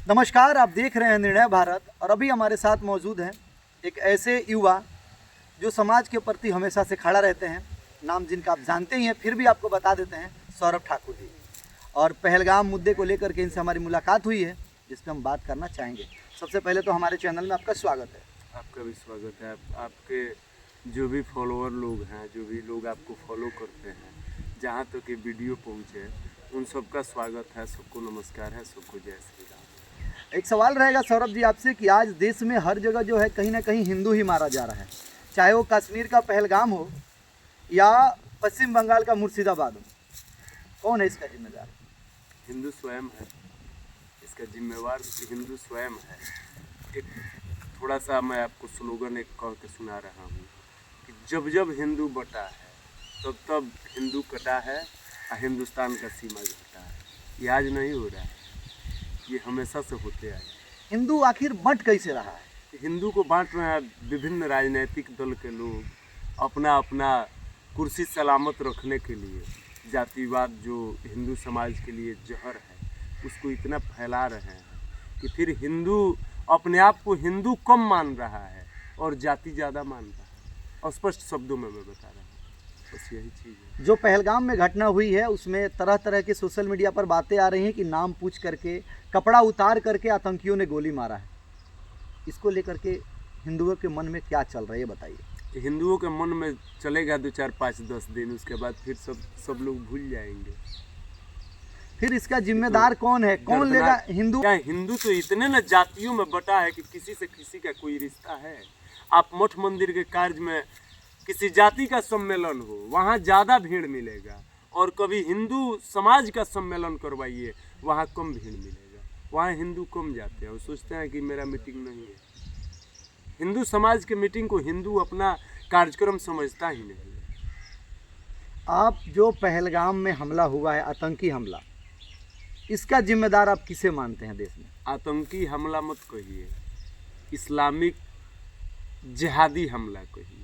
नमस्कार, आप देख रहे हैं निर्णय भारत और अभी हमारे साथ मौजूद हैं एक ऐसे युवा जो समाज के प्रति हमेशा से खड़ा रहते हैं। नाम जिनका आप जानते ही हैं, फिर भी आपको बता देते हैं, सौरभ ठाकुर जी। और पहलगाम मुद्दे को लेकर के इनसे हमारी मुलाकात हुई है, जिस पर हम बात करना चाहेंगे। सबसे पहले तो हमारे चैनल में आपका स्वागत है। आपका भी स्वागत है। आपके जो भी फॉलोअर लोग हैं, जो भी लोग आपको फॉलो करते हैं, जहाँ तक ये वीडियो पहुँचे, उन सबका स्वागत है, सबको नमस्कार है, सबको जय श्री राम। एक सवाल रहेगा सौरभ जी आपसे कि आज देश में हर जगह जो है कहीं ना कहीं हिंदू ही मारा जा रहा है, चाहे वो कश्मीर का पहलगाम हो या पश्चिम बंगाल का मुर्शिदाबाद हो। कौन है इसका जिम्मेदार? हिंदू स्वयं है, इसका जिम्मेवार हिंदू स्वयं है। एक थोड़ा सा मैं आपको स्लोगन एक कह के सुना रहा हूँ कि जब जब हिंदू बटा है तब तब हिंदू कटा है और हिंदुस्तान का सीमा घटा है। ये आज नहीं हो रहा है, ये हमेशा से होते आए। हिंदू आखिर बंट कैसे रहा है? हिंदू को बांट रहे हैं विभिन्न राजनीतिक दल के लोग, अपना अपना कुर्सी सलामत रखने के लिए। जातिवाद जो हिंदू समाज के लिए जहर है, उसको इतना फैला रहे हैं कि फिर हिंदू अपने आप को हिंदू कम मान रहा है और जाति ज़्यादा मान रहा है। स्पष्ट शब्दों में मैं बता रहा हूँ, बस यही चीज़ है। जो पहलगाम में घटना हुई है उसमें तरह तरह के सोशल मीडिया पर बातें आ रही हैं कि नाम पूछ करके, कपड़ा उतार करके आतंकियों ने गोली मारा है। इसको लेकर के हिंदुओं के मन में क्या चल रहा है, ये बताइए। हिंदुओं के मन में चलेगा 2, 4, 5, 10 दिन, उसके बाद फिर सब लोग भूल जाएंगे। फिर इसका जिम्मेदार कौन है? कौन लेगा? हिंदू? क्या हिंदू तो इतने न जातियों में बटा है कि किसी से किसी का कोई रिश्ता है। आप मठ मंदिर के कार्य में किसी जाति का सम्मेलन हो, वहाँ ज़्यादा भीड़ मिलेगा, और कभी हिंदू समाज का सम्मेलन करवाइए, वहाँ कम भीड़ मिलेगा। वहाँ हिंदू कम जाते हैं और सोचते हैं कि मेरा मीटिंग नहीं है। हिंदू समाज के मीटिंग को हिंदू अपना कार्यक्रम समझता ही नहीं है। आप जो पहलगाम में हमला हुआ है, आतंकी हमला, इसका जिम्मेदार आप किसे मानते हैं देश में? आतंकी हमला मत कहिए, इस्लामिक जिहादी हमला कहिए।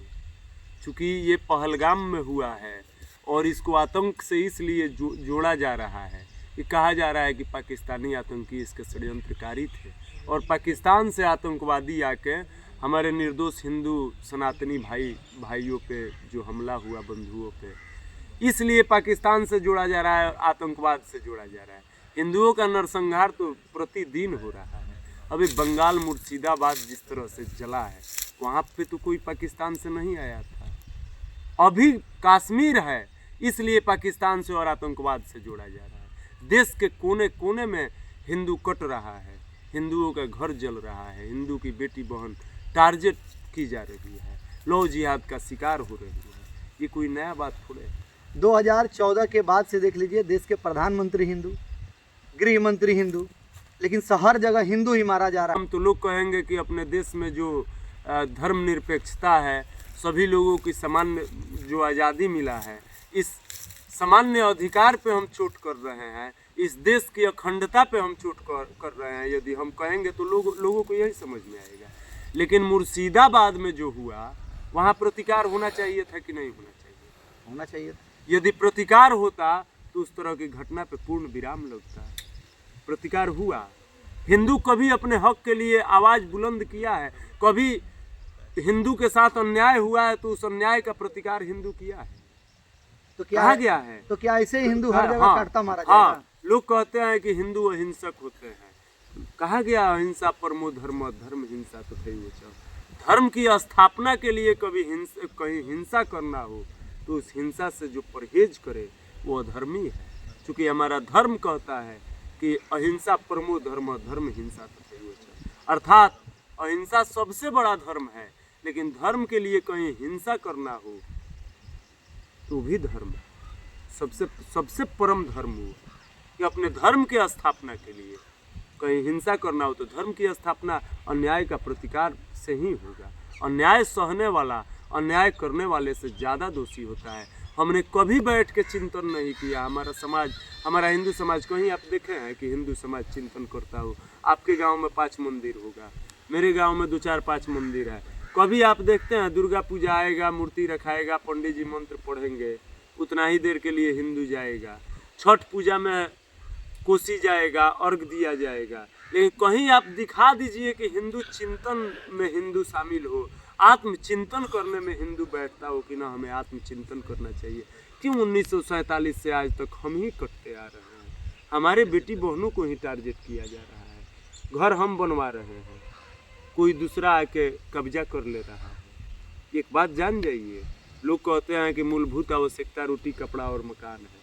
चूँकि ये पहलगाम में हुआ है और इसको आतंक से इसलिए जोड़ा जा रहा है कि कहा जा रहा है कि पाकिस्तानी आतंकी इसके षड्यंत्रकारी थे और पाकिस्तान से आतंकवादी आके हमारे निर्दोष हिंदू सनातनी भाइयों पे जो हमला हुआ, बंधुओं पे, इसलिए पाकिस्तान से जोड़ा जा रहा है, आतंकवाद से जोड़ा जा रहा है। हिंदुओं का नरसंहार तो प्रतिदिन हो रहा है। अभी बंगाल मुर्शिदाबाद जिस तरह से जला है, वहाँ पे तो कोई पाकिस्तान से नहीं आया था। अभी कश्मीर है, इसलिए पाकिस्तान से और आतंकवाद से जोड़ा जा रहा है। देश के कोने कोने में हिंदू कट रहा है, हिंदुओं का घर जल रहा है, हिंदू की बेटी बहन टारगेट की जा रही है, लव जिहाद का शिकार हो रही है। ये कोई नया बात थोड़े है। 2014 के बाद से देख लीजिए, देश के प्रधानमंत्री हिंदू, गृह मंत्री हिंदू, लेकिन हर जगह हिंदू ही मारा जा रहा है। हम तो लोग कहेंगे कि अपने देश में जो धर्मनिरपेक्षता है, सभी लोगों की सामान्य जो आज़ादी मिला है, इस सामान्य अधिकार पे हम चोट कर रहे हैं, इस देश की अखंडता पे हम चोट कर रहे हैं। यदि हम कहेंगे तो लोगों को यही समझ में आएगा। लेकिन मुर्शिदाबाद में जो हुआ, वहाँ प्रतिकार होना चाहिए था कि नहीं होना चाहिए? होना चाहिए। यदि प्रतिकार होता तो उस तरह की घटना पे पूर्ण विराम लगता। प्रतिकार हुआ। हिंदू कभी अपने हक के लिए आवाज़ बुलंद किया है? कभी हिंदू के साथ अन्याय हुआ है तो उस अन्याय का प्रतिकार हिंदू किया है? तो क्या कहा गया है? तो क्या ऐसे हिंदू हर जगह काटता मारा जाएगा? हाँ, लोग कहते हैं कि हिंदू अहिंसक होते हैं। कहा गया अहिंसा परमो धर्म, धर्म हिंसा तो धर्म की स्थापना के लिए कहीं हिंसा करना हो तो उस हिंसा से जो परहेज करे वो अधर्मी है। क्योंकि हमारा धर्म कहता है कि अहिंसा परमो धर्म, धर्म हिंसा तो अर्थात अहिंसा सबसे बड़ा धर्म है, लेकिन धर्म के लिए कहीं हिंसा करना हो तो भी धर्म है। सबसे परम धर्म हो कि अपने धर्म के स्थापना के लिए कहीं हिंसा करना हो तो धर्म की स्थापना अन्याय का प्रतिकार से ही होगा। अन्याय सहने वाला अन्याय करने वाले से ज़्यादा दोषी होता है। हमने कभी बैठ के चिंतन नहीं किया। हमारा हिंदू समाज, कहीं आप देखे हैं कि हिंदू समाज चिंतन करता हो? आपके गांव में 5 मंदिर होगा, मेरे गांव में 2, 4, 5 मंदिर है। कभी आप देखते हैं दुर्गा पूजा आएगा, मूर्ति रखाएगा, पंडित जी मंत्र पढ़ेंगे, उतना ही देर के लिए हिंदू जाएगा। छठ पूजा में कोसी जाएगा, अर्घ दिया जाएगा, लेकिन कहीं आप दिखा दीजिए कि हिंदू चिंतन में हिंदू शामिल हो, आत्मचिंतन करने में हिंदू बैठता हो कि ना हमें आत्मचिंतन करना चाहिए। क्यों 1947 से आज तक हम ही कटते आ रहे हैं, हमारे बेटी बहनों को ही टारगेट किया जा रहा है, घर हम बनवा रहे हैं, कोई दूसरा आके कब्जा कर ले रहा है। एक बात जान जाइए, लोग कहते हैं कि मूलभूत आवश्यकता रोटी कपड़ा और मकान है।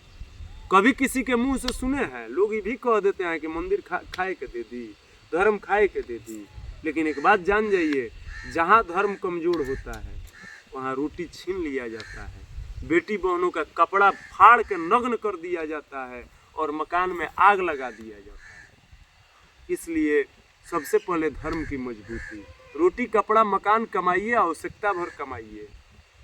कभी किसी के मुंह से सुने हैं? लोग ये भी कह देते हैं कि मंदिर खाए के दे दी, धर्म खाए के दे दी। लेकिन एक बात जान जाइए, जहाँ धर्म कमजोर होता है वहाँ रोटी छीन लिया जाता है, बेटी बहनों का कपड़ा फाड़ के नग्न कर दिया जाता है और मकान में आग लगा दिया जाता है। इसलिए सबसे पहले धर्म की मजबूती, रोटी कपड़ा मकान कमाइए, आवश्यकता भर कमाइए,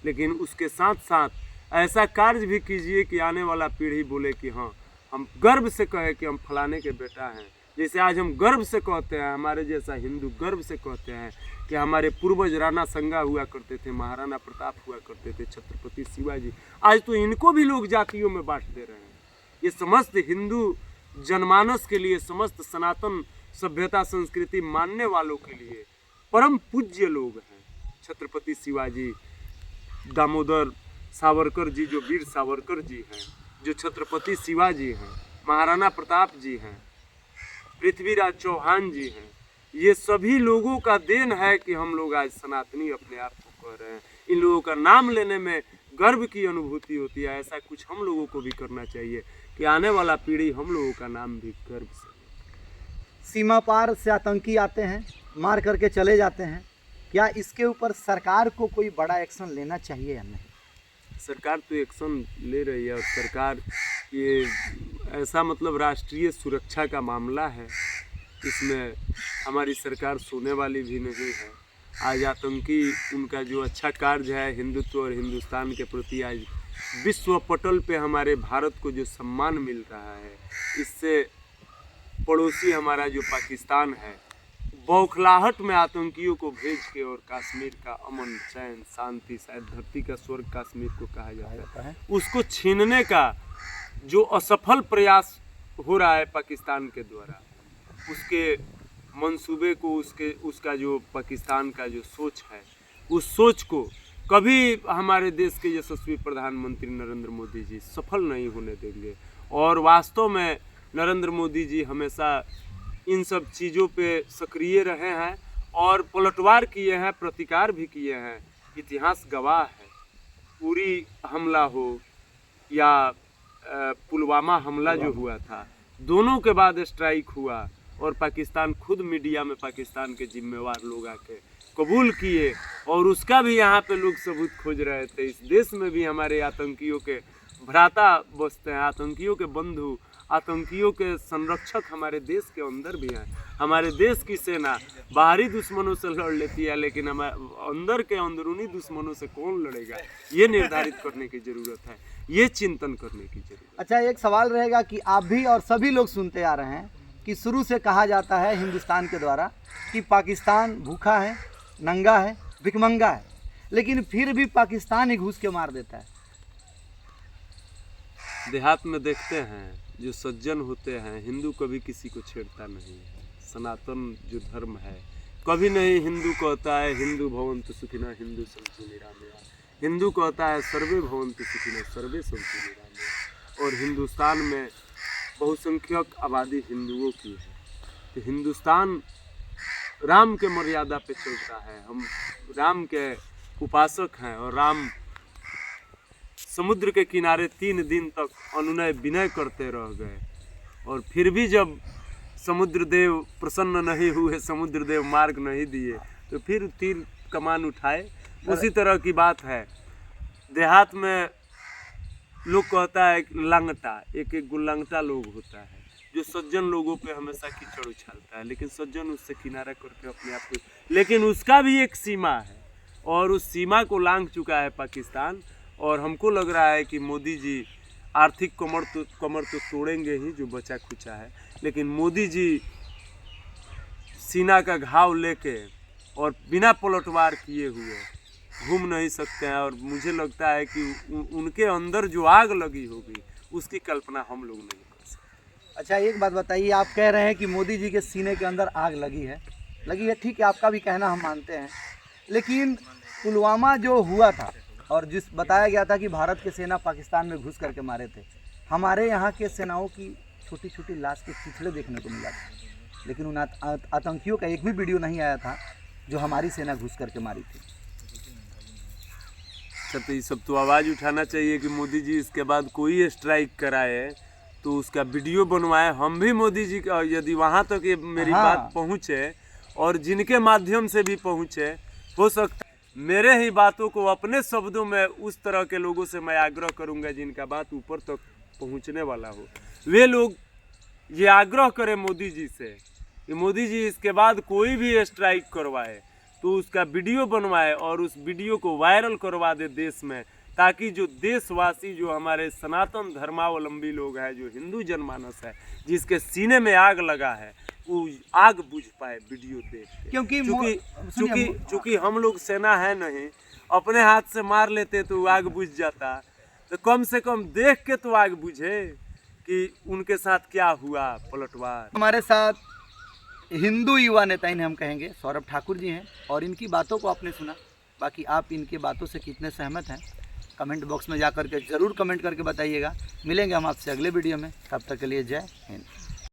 लेकिन उसके साथ साथ ऐसा कार्य भी कीजिए कि आने वाला पीढ़ी बोले कि हाँ, हम गर्व से कहे कि हम फलाने के बेटा हैं। जैसे आज हम गर्व से कहते हैं, हमारे जैसा हिंदू गर्व से कहते हैं कि हमारे पूर्वज राणा संगा हुआ करते थे, महाराणा प्रताप हुआ करते थे, छत्रपति शिवाजी। आज तो इनको भी लोग जातियों में बांट दे रहे हैं। ये समस्त हिंदू जनमानस के लिए, समस्त सनातन सभ्यता संस्कृति मानने वालों के लिए परम पूज्य लोग हैं। छत्रपति शिवाजी, दामोदर सावरकर जी जो वीर सावरकर जी हैं, जो छत्रपति शिवाजी हैं, महाराणा प्रताप जी हैं, पृथ्वीराज चौहान जी हैं, ये सभी लोगों का देन है कि हम लोग आज सनातनी अपने आप को कह रहे हैं। इन लोगों का नाम लेने में गर्व की अनुभूति होती है। ऐसा कुछ हम लोगों को भी करना चाहिए कि आने वाला पीढ़ी हम लोगों का नाम भी गर्व से। सीमा पार से आतंकी आते हैं, मार करके चले जाते हैं, क्या इसके ऊपर सरकार को कोई बड़ा एक्शन लेना चाहिए या नहीं? सरकार तो एक्शन ले रही है, और सरकार ये ऐसा मतलब राष्ट्रीय सुरक्षा का मामला है, इसमें हमारी सरकार सोने वाली भी नहीं है। आज आतंकी उनका जो अच्छा कार्य है हिंदुत्व और हिंदुस्तान के प्रति, आज विश्व पटल पे हमारे भारत को जो सम्मान मिल रहा है, इससे पड़ोसी हमारा जो पाकिस्तान है बौखलाहट में आतंकियों को भेज के और कश्मीर का अमन चैन शांति, शायद धरती का स्वर्ग कश्मीर को कहा जाता है, उसको छीनने का जो असफल प्रयास हो रहा है पाकिस्तान के द्वारा, उसके मंसूबे को, उसका जो पाकिस्तान का जो सोच है, उस सोच को कभी हमारे देश के यशस्वी प्रधानमंत्री नरेंद्र मोदी जी सफल नहीं होने देंगे। और वास्तव में नरेंद्र मोदी जी हमेशा इन सब चीज़ों पे सक्रिय रहे हैं और पलटवार किए हैं, प्रतिकार भी किए हैं। इतिहास गवाह है, उरी हमला हो या पुलवामा हमला जो हुआ था, दोनों के बाद स्ट्राइक हुआ और पाकिस्तान खुद मीडिया में पाकिस्तान के जिम्मेवार लोग आके कबूल किए, और उसका भी यहाँ पे लोग सबूत खोज रहे थे। इस देश में भी हमारे आतंकियों के भ्राता बसते हैं, आतंकियों के बंधु, आतंकियों के संरक्षक हमारे देश के अंदर भी हैं। हमारे देश की सेना बाहरी दुश्मनों से लड़ लेती है, लेकिन हमारे अंदर के अंदरूनी दुश्मनों से कौन लड़ेगा, ये निर्धारित करने की ज़रूरत है, ये चिंतन करने की ज़रूरत है। अच्छा, एक सवाल रहेगा कि आप भी और सभी लोग सुनते आ रहे हैं कि शुरू से कहा जाता है हिंदुस्तान के द्वारा कि पाकिस्तान भूखा है, नंगा है, भिखमंगा है, लेकिन फिर भी पाकिस्तान ही घुस के मार देता है। देहात में देखते हैं जो सज्जन होते हैं, हिंदू कभी किसी को छेड़ता नहीं है। सनातन जो धर्म है, कभी नहीं हिंदू कहता है हिंदू भवन्तु सुखिनः हिंदू सन्तु निरामया, हिंदू कहता है सर्वे भवन्तु सुखिनः सर्वे सन्तु निरामया। और हिंदुस्तान में बहुसंख्यक आबादी हिंदुओं की है, तो हिंदुस्तान राम के मर्यादा पे चलता है। हम राम के उपासक हैं, और राम समुद्र के किनारे 3 दिन तक अनुनय विनय करते रह गए, और फिर भी जब समुद्र देव प्रसन्न नहीं हुए, समुद्र देव मार्ग नहीं दिए, तो फिर तीर कमान उठाए। उसी तरह की बात है। देहात में लोग कहता है लंगटा, एक एक गुलंगटा लोग होता है जो सज्जन लोगों पे हमेशा कीचड़ उछालता है, लेकिन सज्जन उससे किनारा करके अपने आप को, लेकिन उसका भी एक सीमा है, और उस सीमा को लांघ चुका है पाकिस्तान। और हमको लग रहा है कि मोदी जी आर्थिक कमर तो तोड़ेंगे ही जो बचा खुचा है, लेकिन मोदी जी सीना का घाव लेके और बिना पलटवार किए हुए घूम नहीं सकते हैं। और मुझे लगता है कि उनके अंदर जो आग लगी होगी उसकी कल्पना हम लोग नहीं कर सकते। अच्छा एक बात बताइए, आप कह रहे हैं कि मोदी जी के सीने के अंदर आग लगी है, ठीक है, आपका भी कहना हम मानते हैं, लेकिन पुलवामा जो हुआ था और जिस बताया गया था कि भारत की सेना पाकिस्तान में घुस करके मारे थे, हमारे यहाँ के सेनाओं की छोटी छोटी लाश के चिथड़े देखने को मिला था, लेकिन उन आतंकियों का एक भी वीडियो नहीं आया था जो हमारी सेना घुस करके मारी थी। तो ये सब तो आवाज़ उठाना चाहिए कि मोदी जी इसके बाद कोई स्ट्राइक कराए तो उसका वीडियो बनवाए। हम भी मोदी जी का, यदि वहाँ तक ये मेरी बात पहुँचे और जिनके माध्यम से भी पहुँचे, हो सकता मेरे ही बातों को अपने शब्दों में उस तरह के लोगों से मैं आग्रह करूँगा जिनका बात ऊपर तक पहुँचने वाला हो, वे लोग ये आग्रह करें मोदी जी से कि मोदी जी इसके बाद कोई भी स्ट्राइक करवाए तो उसका वीडियो बनवाए और उस वीडियो को वायरल करवा दे देश में, ताकि जो देशवासी, जो हमारे सनातन धर्मावलंबी लोग हैं, जो हिंदू जनमानस है, जिसके सीने में आग लगा है, वो आग बुझ पाए वीडियो देख के। क्योंकि चूंकि हम लोग सेना है नहीं, अपने हाथ से मार लेते तो आग बुझ जाता, तो कम से कम देख के तो आग बुझे कि उनके साथ क्या हुआ पलटवार। हमारे साथ हिंदू युवा नेता, इन्हें हम कहेंगे, सौरभ ठाकुर जी हैं, और इनकी बातों को आपने सुना। बाकी आप इनके बातों से कितने सहमत हैं कमेंट बॉक्स में जा करके ज़रूर कमेंट करके बताइएगा। मिलेंगे हम आपसे अगले वीडियो में, तब तक के लिए जय हिंद।